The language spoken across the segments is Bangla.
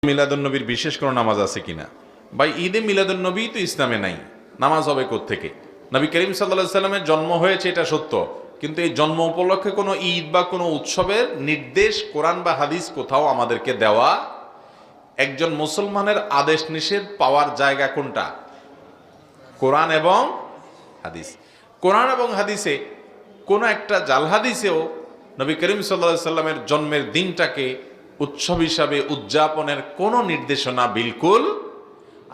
মিলাদুন্নবীর বিশেষ কোনো নামাজ আছে কিনা? ভাই, ঈদে মিলাদুন্নবী তো ইসলামে নাই, নামাজ হবে কোত্থেকে? নবী করিম সাল্লাল্লাহু আলাইহি সাল্লামের জন্ম হয়েছে এটা সত্য, কিন্তু এই জন্ম উপলক্ষে কোনো ঈদ বা কোনো উৎসবের নির্দেশ কোরআন বা হাদিস কোথাও আমাদেরকে দেওয়া। একজন মুসলমানের আদেশ নিষেধ পাওয়ার জায়গা কোনটা? কোরআন এবং হাদিস। কোরআন এবং হাদিসে কোনো একটা জাল হাদিসেও নবী করিম সাল্লাল্লাহু আলাইহি সাল্লামের জন্মের দিনটাকে উৎসব হিসাবে উদযাপনের কোনো নির্দেশনা বিলকুল।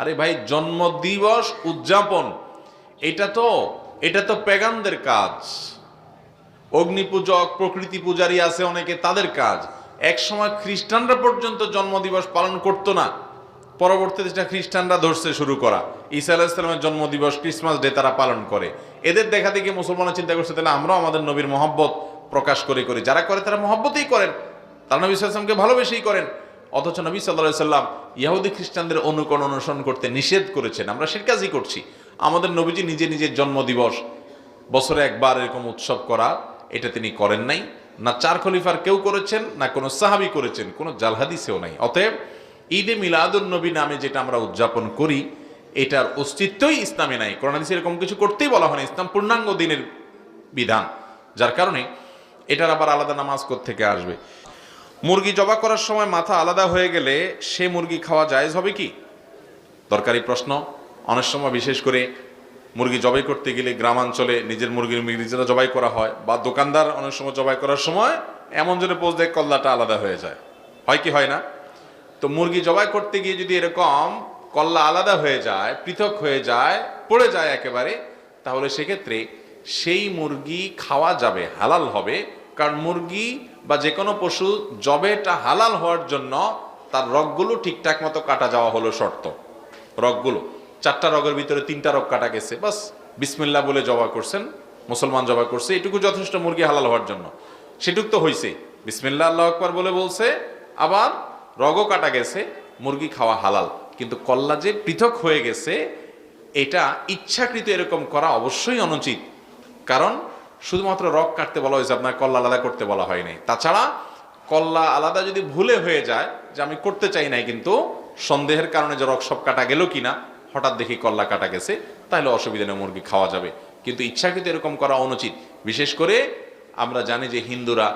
আরে ভাই, জন্মদিবস উদযাপন এটা তো পেগানদের কাজ। অগ্নিপূজক, প্রকৃতি পূজারী আছে অনেকে, তাদের কাজ। এক সময় খ্রিস্টানরা পর্যন্ত জন্মদিবস পালন করতো না, পরবর্তীতে সেটা খ্রিস্টানরা ধরছে শুরু করা। ঈসা আলাইহিস সালামের জন্মদিবস, ক্রিসমাস ডে তারা পালন করে। এদের দেখা দেখে মুসলমানরা চিন্তা করছে তাহলে আমরাও আমাদের নবীর মহব্বত প্রকাশ করি। যারা করে তারা মহব্বতই করেন, তারা নবী সাল্লাল্লাহু আলাইহি ওয়াসাল্লামকে ভালোবেসেই করেন। অথচ নবী সাল্লাল্লাহু আলাইহি ওয়াসাল্লাম ইহুদি খ্রিস্টানদের অনুসরণ করতে নিষেধ করেছেন। আমরা সেই কাজই করছি। আমাদের নবীজি নিজের জন্মদিবস বছরে একবার এরকম উৎসব করা, এটা তিনি করেন নাই। না চার খলিফার কেউ করেছেন, না কোনো সাহাবী করেছেন, কোনো জাল হাদিসেও নাই। অতএব ঈদে মিলাদুন নবী নামে যেটা আমরা উদযাপন করি, এটার অস্তিত্বই ইসলামে নাই। কোরআন হাদিসে এরকম কিছু করতেই বলা হয় না। ইসলাম পূর্ণাঙ্গ দিনের বিধান, যার কারণে এটার আবার আলাদা নামাজ কোত্থেকে আসবে? মুরগি জবাই করার সময় মাথা আলাদা হয়ে গেলে সে মুরগি খাওয়া জায়েজ হবে কি? দরকারি প্রশ্ন। অনেক সময় বিশেষ করে মুরগি জবাই করতে গেলে গ্রামাঞ্চলে নিজের মুরগির নিজেরা জবাই করা হয়, বা দোকানদার অনেক সময় জবাই করার সময় এমন জন্য পোজ দেয় কল্লাটা আলাদা হয়ে যায়, হয় কি হয় না? তো মুরগি জবাই করতে গিয়ে যদি এরকম কল্লা আলাদা হয়ে যায়, পৃথক হয়ে যায়, পড়ে যায় একেবারে, তাহলে সেক্ষেত্রে সেই মুরগি খাওয়া যাবে, হালাল হবে। কারণ মুরগি বা যে কোনো পশু জবেটা হালাল হওয়ার জন্য তার রগগুলো ঠিকঠাক মতো কাটা যাওয়া হলো শর্ত। রগগুলো 4টা রগের ভিতরে 3টা রগ কাটা গেছে, বাস বিসমিল্লাহ বলে জবাই করছেন, মুসলমান জবাই করছে, এটুকু যথেষ্ট মুরগি হালাল হওয়ার জন্য। সেটুক তো হয়েছে, বিসমিল্লাহ আল্লাহু আকবার বলে বলছে, আবার রগও কাটা গেছে, মুরগি খাওয়া হালাল। কিন্তু কল্লা যে পৃথক হয়ে গেছে, এটা ইচ্ছাকৃত এরকম করা অবশ্যই অনুচিত। কারণ শুধুমাত্র রগ কাটতে বলা হয়েছে, আপনার কল্লা আলাদা করতে বলা হয় নাই। তাছাড়া কল্লা আলাদা যদি ভুলে হয়ে যায়, যে আমি করতে চাই নাই, কিন্তু সন্দেহের কারণে যে রগ সব কাটা গেল কিনা, হঠাৎ দেখি কল্লা কাটা গেছে, তাহলে অসুবিধা নেই, মুরগি খাওয়া যাবে। কিন্তু ইচ্ছাকৃত এরকম করা অনুচিত। বিশেষ করে আমরা জানি যে হিন্দুরা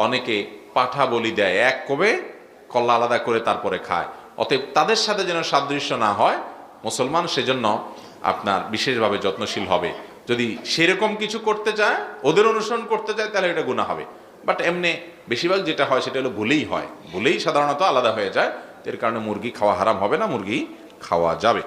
অনেকে পাঠা বলি দেয়, এক কবে কল্লা আলাদা করে তারপরে খায়। অতএব তাদের সাথে যেন সাদৃশ্য না হয়, মুসলমান সেজন্য আপনার বিশেষভাবে যত্নশীল হবে। যদি সেরকম কিছু করতে চায়, ওদের অনুসরণ করতে চায়, তাহলে এটা গুনাহ হবে। বাট এমনি বেশিরভাগ যেটা হয় সেটা হলো ভুলেই হয়, ভুলেই সাধারণত আলাদা হয়ে যায়। এর কারণে মুরগি খাওয়া হারাম হবে না, মুরগি খাওয়া যাবে।